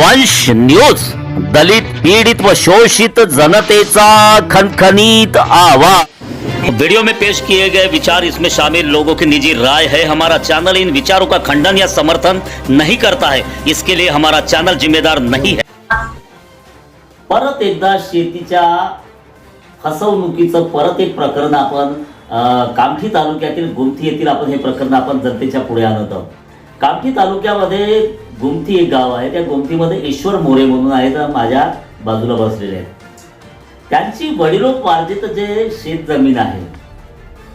वंश न्यूज, दलित पीड़ित व शोषित जनतेचा खनखनीत आवाज। वीडियो में पेश किए गए विचार इसमें शामिल लोगों की निजी राय है। हमारा चैनल इन विचारों का खंडन या समर्थन नहीं करता है, इसके लिए हमारा चैनल जिम्मेदार नहीं है। परत एकदा शेतीच्या फसवणुकीचं परत एक प्रकरण आपण कामठी तालुक्यातील गुमठी येथील आपण हे प्रकरण आपण जनतेच्या पुढे आणत आहोत। कामठी तालुक्यामध्ये गुमठी एक गाव आहे, त्या गुमठीमध्ये ईश्वर मोरे म्हणून आहेत, माझ्या बाजूला बसलेले आहेत। त्यांची वडिलोपार्जित जे शेत जमीन आहे,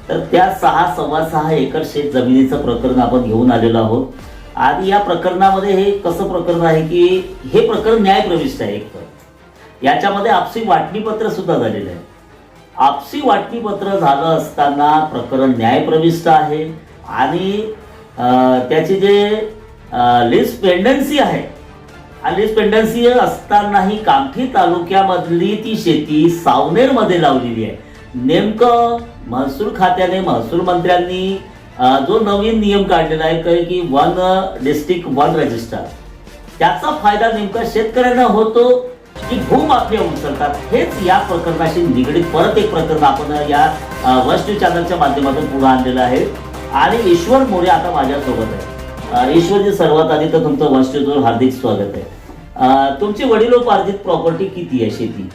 तर त्या 6.6 एकर शेत जमिनीचं प्रकरण आपण घेऊन आलेलो आहोत। आणि या प्रकरणामध्ये हे कसं प्रकरण आहे की हे प्रकरण न्यायप्रविष्ट आहे। एक तर याच्यामध्ये आपसी वाटणीपत्र सुद्धा झालेलं आहे। आपसी वाटणीपत्र झालं असताना प्रकरण न्यायप्रविष्ट आहे आणि त्याची जे लिस्ट पेंडन्सी आहे, लिस्ट पेंडन्सी असतानाही कामठी तालुक्यामधली ती शेती सावनेरमध्ये लावलेली आहे। नेमकं महसूल खात्याने, महसूल मंत्र्यांनी जो नवीन नियम काढलेला आहे की 1 डिस्ट्रिक्ट 1 रजिस्टर, त्याचा फायदा नेमका शेतकऱ्यांना होतो की भूमाफिया उचलतात, हेच या प्रकरणाशी निगडीत परत एक प्रकरण आपण या वंश न्यूज चॅनलच्या माध्यमातून पुढे आणलेलं आहे। आणि ईश्वर मोरे आता माझ्यासोबत आहे। ईश्वरजी, सर्वात आधी तर तुमचं वंश न्यूजवर हार्दिक स्वागत आहे। तुमची वडिलोपार्जित प्रॉपर्टी किती आहे शेती?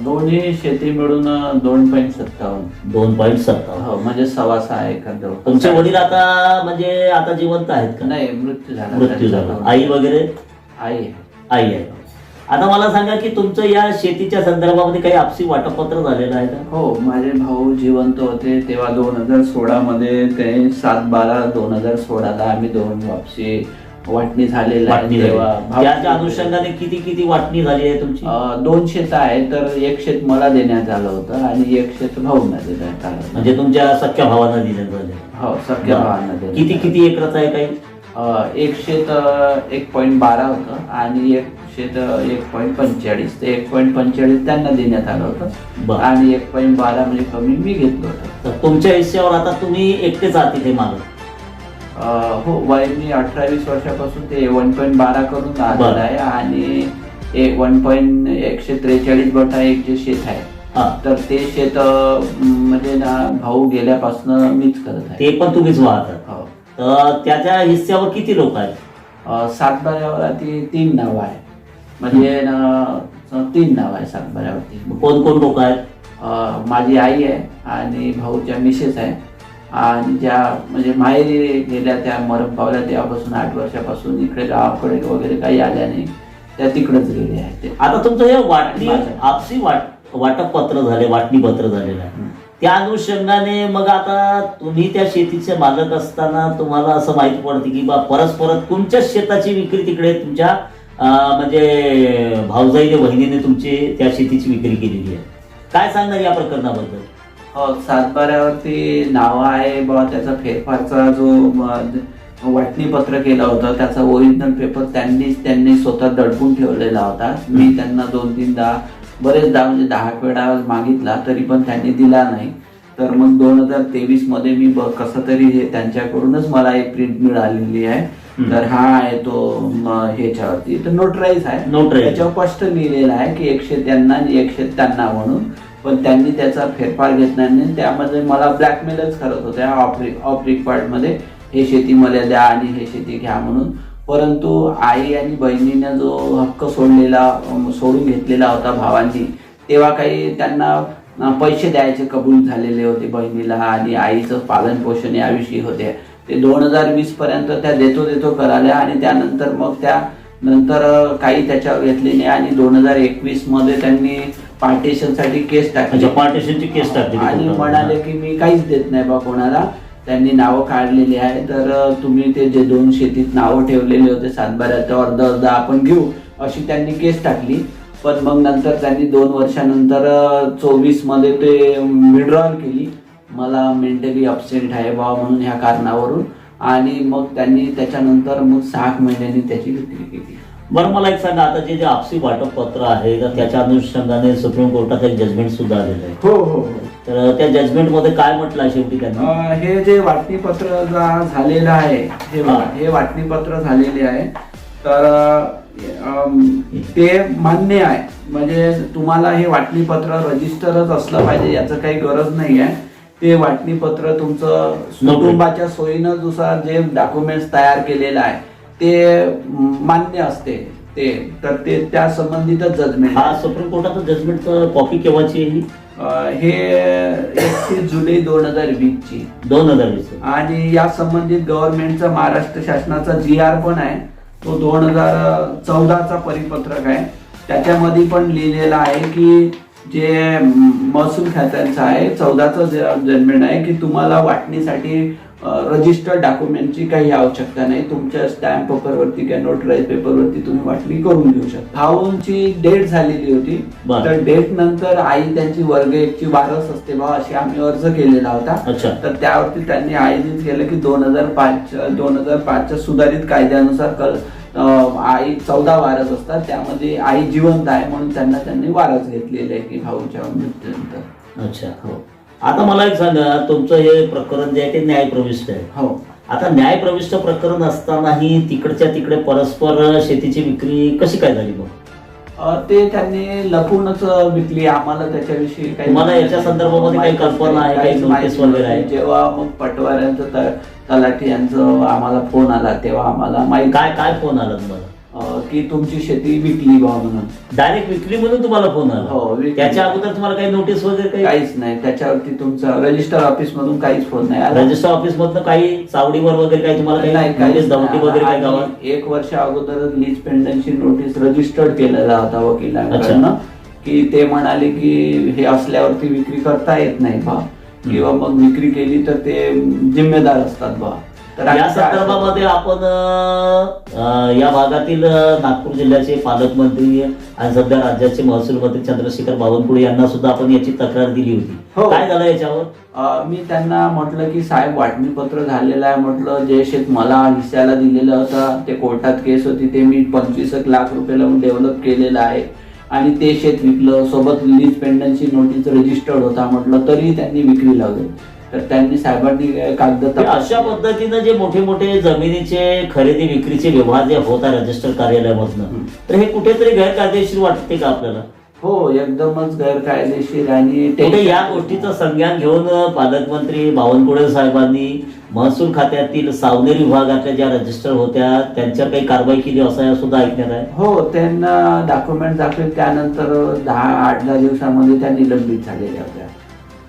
दोन्ही शेती मिळून 2.57 2.57 हो, म्हणजे 6.25 एकर। तुमचे वडील आता म्हणजे आता जिवंत आहेत का? नाही, मृत्यू झाला। आई वगैरे? आई आहे। आता मला सांगा की तुमचं या शेतीच्या संदर्भामध्ये काही आपसी वाटपपत्र झालेलं आहे का? हो, माझे भाऊ जिवंत होते तेव्हा 2016 मध्ये ते 7/12/2016 आम्ही दोन वापसी वाटणी झालेला आहे। त्याच्या अनुषंगाने किती वाटणी झाली आहे तुमची? 2 शेत आहे, तर एक शेत मला देण्यात आलं होतं आणि एक शेत भाऊंना देण्यात आलं। म्हणजे तुमच्या सख्या भावांना देण्यात आलं? हो, सख्या भावांना। किती एकराचं आहे? काही एक शेत 1.12 होतं आणि एक शेत 1.45, ते 1.45 त्यांना देण्यात आलं होतं आणि 1.12 म्हणजे कमी मी घेतलं होतं। तर तुमच्या हिश्श्यावर आता तुम्ही एकटेच आहात तिथे मालक? हो, मी 18-20 वर्षापासून ते 1.12 करून आलेलं आहे आणि 1.143 बटा एक जे शेत आहे, तर ते शेत म्हणजे ना भाऊ गेल्यापासून मीच करत आहे। ते पण तुम्हीच वाहतात? हो। तर त्याच्या हिस्स्यावर किती लोक आहेत? 7/12वरती 3 नाव आहे, म्हणजे 3 नाव आहे 7/12वरती। कोण लोक आहेत? माझी आई आहे आणि भाऊच्या मिसेस आहे आणि ज्या म्हणजे माहेरी गेल्या त्या मरण पावल्या तेव्हापासून 8 वर्षापासून इकडे गावाकडे वगैरे काही आल्या नाही, त्या तिकडेच गेले आहेत। आता तुमचं हे वाटणी आपसी वाटप पत्र झाले, वाटणी पत्र झालेलं आहे, त्या अनुषंगाने मग आता तुम्ही त्या शेतीचे मालक असताना तुम्हाला असं माहिती पडते की बा परस्पर तुमच्याच शेताची विक्री तिकडे तुमच्या म्हणजे भाऊजाईने, बहिणीने तुमची त्या शेतीची विक्री केलेली आहे। काय सांगणार या प्रकरणाबद्दल? हो, 7/12वरती नाव आहे बा, त्याचा फेरफारचा जो वाटणीपत्र केलं होतं त्याचा ओरिजिनल पेपर त्यांनी स्वतः दडपून ठेवलेला होता। मी त्यांना 2-3दा बरेचदा म्हणजे 10 वेळा मागितला तरी पण त्यांनी दिला नाही। तर मग 2023 मध्ये मी कसं तरी हे त्यांच्याकडूनच मला एक प्रिंट मिळालेली आहे, तर हा आहे तो ह्याच्यावरती तर नोटराईज आहे, त्याच्यावर स्पष्ट लिहिलेलं आहे की 1 शेत त्यांना आणि 1 शेत त्यांना म्हणून, पण त्यांनी त्याचा फेरफार घेतला नाही। त्यामध्ये मला ब्लॅकमेलच करत होत्या ऑफ रिकॉर्ड मध्ये, हे शेती मला द्या आणि हे शेती घ्या म्हणून। परंतु आई आणि बहिणीने जो हक्क सोडून घेतलेला होता भावांनी, तेव्हा काही त्यांना पैसे द्यायचे कबूल झालेले होते बहिणीला आणि आईचं पालन पोषण याविषयी होते। ते 2020 पर्यंत त्या देतो कराल्या आणि त्यानंतर मग त्यानंतर काही त्याच्यावर घेतले नाही आणि 2021 मध्ये त्यांनी पार्टिशनसाठी केस टाकली, पार्टिशनची केस टाकली आणि म्हणाले की मी काहीच देत नाही बा कोणाला। त्यांनी नावं काढलेली आहे, तर तुम्ही ते जे 2 शेतीत नावं ठेवलेले होते 7/12 अर्धा आपण घेऊ अशी त्यांनी केस टाकली। पण मग नंतर त्यांनी 2 वर्षानंतर 24 मध्ये ते विड्रॉल केली, मला मेंटली अपसेट आहे बा म्हणून ह्या कारणावरून, आणि मग त्यांनी त्याच्यानंतर मग 6 महिन्यांनी त्याची विक्री केली। बरं, मला एक सांगा, आता जे आपसी वाटप पत्र आहे तर त्याच्या अनुषंगाने सुप्रीम कोर्टात एक जजमेंट सुद्धा आलेलं आहे? हो। तर त्या जजमेंट मध्ये काय म्हटलं आहे शेवटी त्यांनी? हे जे वाटणीपत्र झालेलं आहे, हे वाटणीपत्र झालेले आहे, तर ते मान्य आहे, म्हणजे तुम्हाला हे वाटणीपत्र रजिस्टरच असलं पाहिजे याचं काही गरज नाही आहे. ते वाटणीपत्र तुमचं कुटुंबाच्या सोयीनुसार जे डॉक्युमेंट्स तयार केलेलं आहे ते मान्य असते. ते तर ते त्या संबंधितच जजमेंट. हा सुप्रीम कोर्टाचं जजमेंट कॉपी केव्हाची आहे ही? हे 31 जुलै 2020 ची. 2020. आणि या संबंधित गव्हर्नमेंटचा महाराष्ट्र शासनाचा GR पण आहे, तो 2014चा परिपत्रक आहे. त्याच्यामध्ये पण लिहिलेलं आहे की जे महसूल खात्यांचं आहे 14चं जजमेंट आहे की तुम्हाला वाटणीसाठी रजिस्टर्ड डॉक्युमेंटची काही आवश्यकता नाही. तुमच्या स्टॅम्प पेपरवरती किंवा नोटराईज पेपरवरती तुम्ही वाटणी करून घेऊ शकता. भाऊंची डेट झालेली होती, तर डेट नंतर आई त्यांची वर्ग 1ची वारस असते बा अशी आम्ही अर्ज केलेला होता. तर त्यावरती त्यांनी आईने केलं की 2005च्या सुधारित कायद्यानुसार आई 14 वारस असतात, त्यामध्ये आई जिवंत आहे म्हणून त्यांनी वारस घेतलेले आहे की भाऊच्या मृत्यूनंतर. अच्छा. हो. आता मला एक सांगा, तुमचं हे प्रकरण जे आहे ते न्यायप्रविष्ट आहे. हो. आता न्यायप्रविष्ट प्रकरण असतानाही तिकडच्या तिकडे परस्पर शेतीची विक्री कशी काय झाली मग? ते त्यांनी लपूनच विकली. आम्हाला त्याच्याविषयी काही, मला याच्या संदर्भामध्ये काही कल्पना आहे, काही नोटीस वगैरे आहे? जेव्हा मग पटवाऱ्यांचं तलाठी यांचं आम्हाला फोन आला तेव्हा आम्हाला माहिती. काय फोन आला तुम्हाला? की तुमची शेती विकली बा म्हणून. डायरेक्ट विकली म्हणून तुम्हाला फोन आला? हो. त्याच्या अगोदर तुम्हाला काही नोटीस वगैरे काहीच नाही? त्याच्यावरती तुमचं रजिस्टर ऑफिस मधून काहीच फोन नाही. रजिस्टर ऑफिस मधून काही चावडीवर वगैरे काही तुम्हाला काही दमटी वगैरे काही गावात? 1 वर्ष अगोदर लीज पेंडन्सी नोटीस रजिस्टर्ड केलेला होता वकिलांकडनं की ते म्हणाले की हे असल्यावरती विक्री करता येत नाही बा, किंवा मग विक्री केली तर ते जिम्मेदार असतात बा. तर या संदर्भामध्ये आपण या भागातील नागपूर जिल्ह्याचे पालकमंत्री आणि सध्या राज्याचे महसूल मंत्री चंद्रशेखर बावनकुळे यांना सुद्धा आपण याची तक्रार दिली होती. काय झालं याच्यावर? मी त्यांना म्हटलं की साहेब वाटणीपत्र झालेलं आहे, म्हटलं जे शेत मला हिस्साला दिलेलं होतं ते कोर्टात केस होती ते मी 25 लाख रुपयाला डेव्हलप केलेलं आहे आणि ते शेत विकलं, सोबत लीज पेंडन्सी नोटीस रजिस्टर्ड होता म्हटलं, तरी त्यांनी विक्री लावली. तर त्यांनी साहेबांनी कागद अशा पद्धतीनं जे मोठे मोठे जमिनीचे खरेदी विक्रीचे व्यवहार जे होता रजिस्टर कार्यालयामधनं, तर हे कुठेतरी गैरकायदेशीर वाटते का आपल्याला? हो, एकदमच गैरकायदेशीर. आणि या गोष्टीचं संज्ञान घेऊन पालकमंत्री बावनकुळे साहेबांनी महसूल खात्यातील सावनेरी विभागातल्या ज्या रजिस्टर होत्या त्यांच्या काही कारवाई केली असं सुद्धा ऐकण्यात आहे. हो, त्यांना डॉक्युमेंट दाखवले, त्यानंतर 8-10 दिवसामध्ये त्या निलंबित झालेल्या होत्या.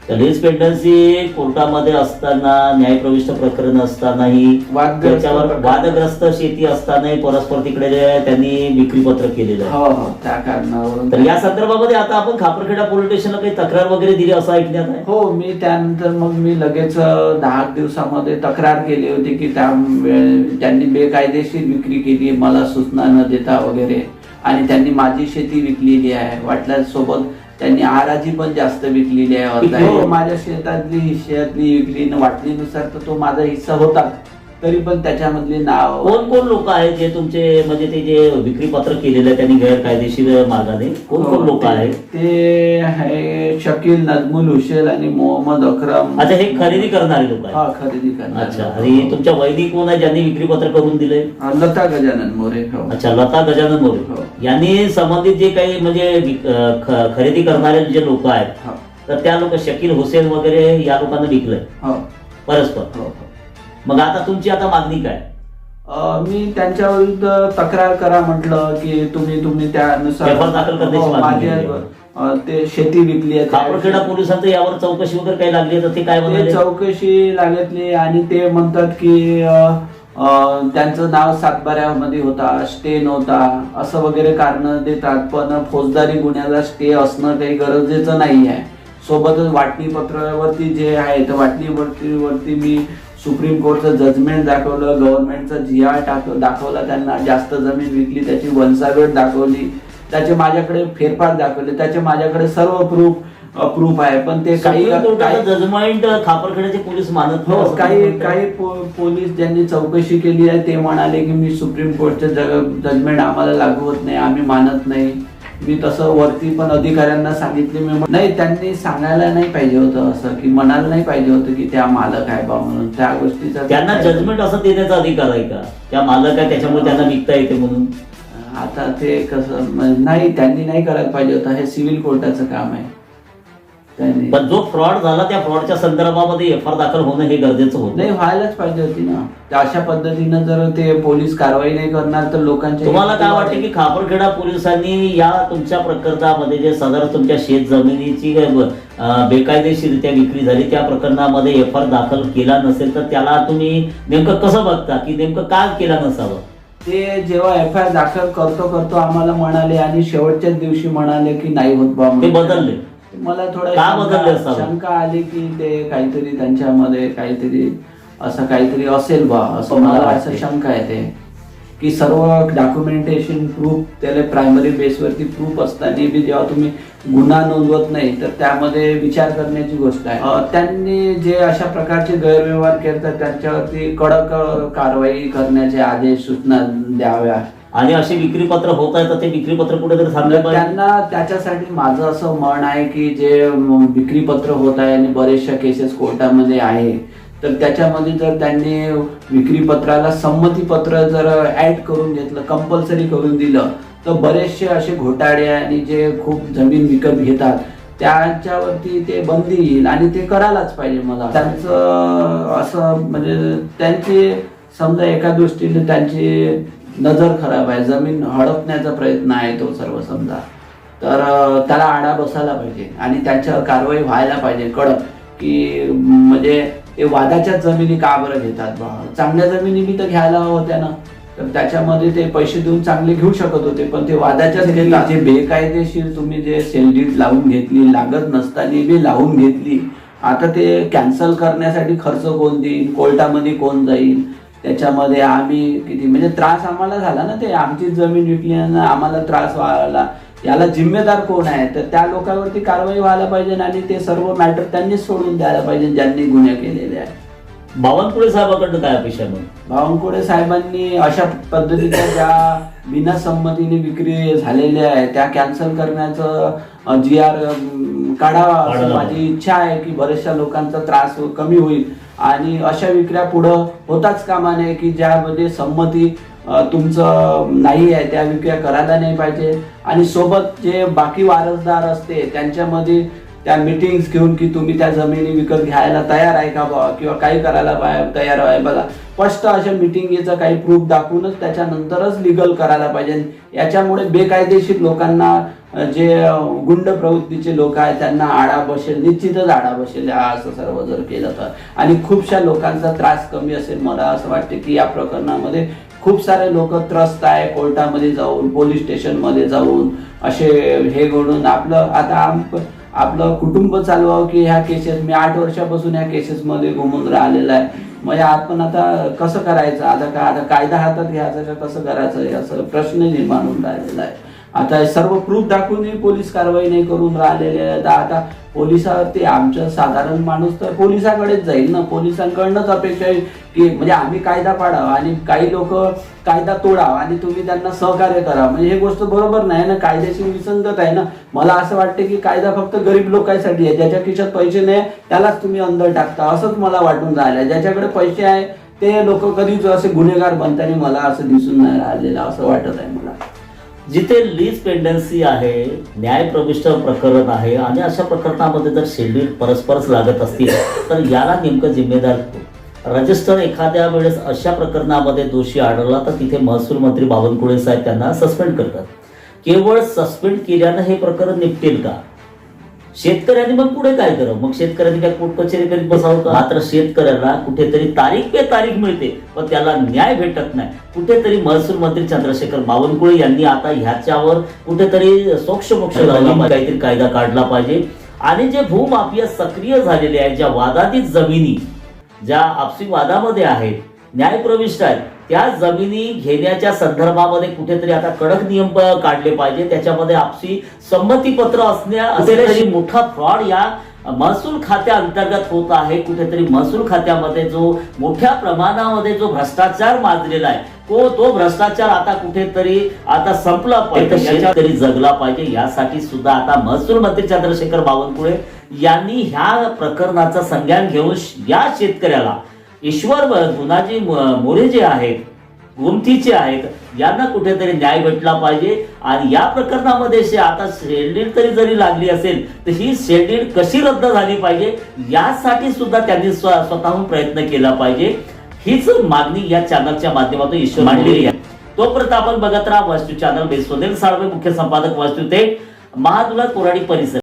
लीज पेंडन्सी कोर्टामध्ये असताना, न्यायप्रविष्ट प्रकरण असतानाही, त्याच्यावर वादग्रस्त शेती असतानाही परस्पर तिकडे त्यांनी विक्रीपत्र केलेलं आहे. हो, त्या कारणावरून. तर या संदर्भामध्ये आता आपण खापरखेडा पोलीस स्टेशनला काही तक्रार वगैरे दिली असं ऐकण्यात आहे? हो, मी त्यानंतर मग मी लगेच 10 दिवसामध्ये तक्रार केली होती की त्यांनी बेकायदेशीर विक्री केली मला सूचना न देता वगैरे, आणि त्यांनी माझी शेती विकलेली आहे. वाटल्यासोबत त्यांनी आराजी पण जास्त विकलेली आहे. माझ्या शेतातली हिस्सातली विकली वाटणीनुसार तर तो माझा हिस्सा होता, तरी पण त्याच्यामधले नाव. कोण कोण लोक आहेत जे तुमचे म्हणजे ते जे विक्री पत्र केलेलं आहे त्यांनी गैरकायदेशीर मार्गाने? कोण कोण लोक आहेत? ते आहे शकील, नजमुल हुसेन आणि मोहम्मद अकरम. अच्छा, हे खरेदी करणारे लोक आहेत? हा, खरेदी करणारे. अच्छा. आणि तुमच्या वैदिक कोण आहे ज्यांनी विक्री पत्र करून दिले? लता गजानन मोरे. अच्छा, लता गजानन मोरे यांनी संबंधित जे काही म्हणजे खरेदी करणारे जे लोक आहेत तर त्या लोक शकील हुसेन वगैरे या लोकांना विकलंय परस्पर. मग आता तुमची आता मागणी काय? मी त्यांच्या विरुद्ध तक्रार करा म्हटलं की तुम्ही त्यानुसार दाखल करण्याची मागणी. ते शेती विकली आहे. खापरखेडा पोलिसांचं यावर चौकशी वगैरे काही लागली तर ते काय म्हणाले? चौकशी लागली आणि ते म्हणतात की त्यांचं नाव सातबाऱ्यामध्ये होता, स्टे नव्हता असं वगैरे कारण देतात. पण फौजदारी गुन्ह्याला स्टे असणं काही गरजेचं नाही आहे. सोबतच वाटणीपत्रावरती जे आहे तर वाटणीपत्रावरती मी सुप्रीम कोर्टचं जजमेंट दाखवलं, गव्हर्नमेंटचा GR दाखवला, त्यांना जास्त जमीन विकली त्याची वंशावळ दाखवली, त्याचे माझ्याकडे फेरफार दाखवले, त्याचे माझ्याकडे सर्व प्रूफ आहे. पण ते काही जजमेंट खापरखेड्याचे पोलीस मानत नाही. काही पोलीस ज्यांनी चौकशी केली आहे ते म्हणाले की मी सुप्रीम कोर्टचे जजमेंट आम्हाला लागू होत नाही, आम्ही मानत नाही. मी तसं वरती पण अधिकाऱ्यांना सांगितले. मी नाही, त्यांनी सांगायला नाही पाहिजे होतं असं, की म्हणायला नाही पाहिजे होतं की त्या मालक आहे बा म्हणून. त्या गोष्टीचा त्यांना जजमेंट असं देण्याचा अधिकार आहे का? त्या मालक आहे त्याच्यामुळे त्यांना विकता येते म्हणून? आता ते कसं नाही, त्यांनी नाही करायला पाहिजे होतं, हे सिव्हिल कोर्टाचं काम आहे. त्यांनी पण जो फ्रॉड झाला त्या फ्रॉडच्या संदर्भामध्ये एफ आर दाखल होणं हे गरजेचं होतं. नाही, व्हायलाच पाहिजे होती ना. तर अशा पद्धतीनं जर ते पोलीस कारवाई नाही करणार तर लोकांच्या तुम्हाला काय वाटतं की खापरखेडा पोलिसांनी या तुमच्या प्रकरणामध्ये जे सदर तुमच्या शेत जमिनीची बेकायदेशीरित्या विक्री झाली त्या प्रकरणामध्ये एफ आर दाखल केला नसेल तर त्याला तुम्ही नेमकं कसं बघता की नेमकं का केला नसावं? ते जेव्हा एफ आय आर दाखल करतो आम्हाला म्हणाले आणि शेवटच्याच दिवशी म्हणाले की नाही होत बा, ते बदलले. मला का बदलले थोडा असावं? शंका आली की ते काहीतरी त्यांच्यामध्ये काहीतरी असं काहीतरी असेल बा, असं मला असं शंका येते की सर्व डॉक्युमेंटेशन प्रूफ त्याला प्रायमरी बेसवरती प्रूफ असताना बी जेव्हा तुम्ही गुन्हा नोंदवत नाही तर त्यामध्ये विचार करण्याची गोष्ट आहे. त्यांनी जे अशा प्रकारचे गैरव्यवहार करतात त्यांच्यावरती कडक कारवाई करण्याचे आदेश सूचना द्याव्या. आणि असे विक्रीपत्र होत आहे तर ते विक्रीपत्र कुठेतरी थांबले पाहिजे. त्यांना त्याच्यासाठी माझं असं म्हण आहे की जे विक्रीपत्र होत आहे आणि बरेचशा केसेस कोर्टामध्ये आहे तर त्याच्यामध्ये जर त्यांनी विक्रीपत्राला संमतीपत्र जर ऍड करून घेतलं, कंपल्सरी करून दिलं तर बरेचसे असे घोटाळे आणि जे खूप जमीन विकत घेतात त्यांच्यावरती ते बंदी येईल आणि ते करायलाच पाहिजे. मला त्यांचं असं म्हणजे त्यांची समजा एका दृष्टीने त्यांची नजर खराब आहे, जमीन हडपण्याचा प्रयत्न आहे तो सर्व समजा, तर त्याला आळा बसायला पाहिजे आणि त्यांच्यावर कारवाई व्हायला पाहिजे कडक. की म्हणजे ते वादाच्याच जमिनी का बरं घेतात बा, चांगल्या जमिनी बी तर घ्यायला होत्या ना, तर त्याच्यामध्ये ते पैसे देऊन चांगले घेऊ शकत होते पण ते वादाच्याच घेतात. जे बेकायदेशीर तुम्ही जे सेल लावून घेतली, लागत नसताना बी लावून घेतली, आता ते कॅन्सल करण्यासाठी खर्च कोण देईल, कोर्टामध्ये कोण जाईल, त्याच्यामध्ये आम्ही किती म्हणजे त्रास आम्हाला झाला ना, ते आमची जमीन विकली आणि आम्हाला त्रास व्हायला, याला जिम्मेदार कोण आहे तर त्या लोकांवरती कारवाई व्हायला पाहिजे आणि ते सर्व मॅटर त्यांनीच सोडून द्यायला पाहिजे ज्यांनी गुन्हे केलेले आहेत. बावनकुळे साहेबांकडनं काय अपेक्षा मग? बावनकुळे साहेबांनी अशा पद्धतीच्या ज्या बिना संमतीने विक्री झालेल्या आहे त्या कॅन्सल करण्याचं GR काढावा असं माझी इच्छा आहे की बऱ्याचशा लोकांचा त्रास कमी होईल आणि अशा विक्र्या पुढं होताच कामा नये की ज्यामध्ये संमती तुमचं नाही आहे त्या विक्र्या करायला नाही पाहिजे. आणि सोबत जे बाकी वारसदार असते त्यांच्यामध्ये त्या मीटिंग्स घेऊन की तुम्ही त्या जमिनी विकत घ्यायला तयार आहे का बा किंवा काही करायला तयार आहे बघा, स्पष्ट अशा मिटिंगचा काही प्रूफ दाखवूनच त्याच्यानंतरच लिगल करायला पाहिजे. याच्यामुळे बेकायदेशीर लोकांना जे गुंड प्रवृत्तीचे लोक आहेत त्यांना आळा बसेल, निश्चितच आळा बसेल असं सर्व जर केलं तर, आणि खूपशा लोकांचा त्रास कमी असेल. मला असं वाटते की या प्रकरणामध्ये खूप सारे लोक त्रस्त आहे, कोर्टामध्ये जाऊन पोलीस स्टेशनमध्ये जाऊन असे हे घडून आपलं कुटुंब चालवावं की ह्या केसेस, मी 8 वर्षापासून ह्या केसेसमध्ये घुमून राहिलेला आहे. म्हणजे आपण आता कसं करायचं, आता कायदा हातात घ्यायचा का कसं करायचं असं प्रश्न निर्माण होऊन राहिलेला आहे. आता सर्व प्रूफ दाखवूनही पोलीस कारवाई नाही करून राहिलेले आहेत. आता पोलिसावरती आमचं साधारण माणूस तर पोलिसाकडेच जाईल ना, पोलिसांकडनंच अपेक्षा आहे की म्हणजे आम्ही कायदा पाडावा आणि काही लोक कायदा तोडावा आणि तुम्ही त्यांना सहकार्य करा. म्हणजे हे गोष्ट बरोबर नाही ना, कायदेशीर विसंगत आहे ना. मला असं वाटतं की कायदा फक्त गरीब लोकांसाठी आहे, ज्याच्या खिशात पैसे नाही त्यालाच तुम्ही अंदर टाकता असंच मला वाटून राहिलं. ज्याच्याकडे पैसे आहे ते लोक कधीच असे गुन्हेगार बनताना मला असं दिसून नाही राहिलेलं असं वाटत आहे मला. जिथे लीज पेंडन्सी आहे, न्यायप्रविष्ट प्रकरण आहे आणि अशा प्रकरणामध्ये जर शेड्यूल परस्परच लागत असतील तर याला नेमकं जिम्मेदार कोण? रजिस्टर एखाद्या वेळेस अशा प्रकरणामध्ये दोषी आढळला तर तिथे महसूल मंत्री बावनकुळे साहेब त्यांना सस्पेंड करतात. केवळ सस्पेंड केल्यानं हे प्रकरण निपटेल का? शेतकऱ्यांनी मग पुढे काय करावं? मग शेतकऱ्यांनी काय कोर्ट कचेरी करीत बसावं का? मात्र शेतकऱ्याला कुठेतरी तारीख पे तारीख मिळते पण त्याला न्याय भेटत नाही. कुठेतरी महसूल मंत्री चंद्रशेखर बावनकुळे यांनी आता ह्याच्यावर कुठेतरी सोक्षमोक्ष लावला, काहीतरी कायदा काढला पाहिजे. आणि जे भूमाफिया सक्रिय झालेले आहेत, ज्या वादातीत जमिनी ज्या आपसी वादामध्ये आहेत, न्यायप्रविष्ट आहेत, त्या जमिनी घेण्याच्या संदर्भामध्ये कुठेतरी आता कडक नियम काढले पाहिजे. त्याच्यामध्ये आपसी संमतीपत्र असण्यासाठी मोठा फ्रॉड या महसूल खात्या अंतर्गत होत आहे. कुठेतरी महसूल खात्यामध्ये जो मोठ्या प्रमाणामध्ये जो भ्रष्टाचार माजलेला आहे तो भ्रष्टाचार आता कुठेतरी आता संपला पाहिजे, शेतकरी जगला पाहिजे. यासाठी सुद्धा आता महसूल मंत्री चंद्रशेखर बावनकुळे यांनी ह्या प्रकरणाचा संज्ञान घेऊन या शेतकऱ्याला ईश्वर गुणाजी मोरे जे आहेत गोमतीचे आहेत, यांना कुठेतरी न्याय भेटला पाहिजे. आणि या प्रकरणामध्ये आता शेल्डीड तरी जरी लागली असेल तर ही शेल्डीड कशी रद्द झाली पाहिजे यासाठी सुद्धा त्यांनी स्वतःहून प्रयत्न केला पाहिजे. हीच मागणी या चॅनलच्या माध्यमातून ईश्वर मांडलेली आहे. तोपर्यंत आपण बघत राहा वास्तू चॅनल. मी स्वदेव साळवे, मुख्य संपादक वास्तू ते महादुला कोराडी परिसर.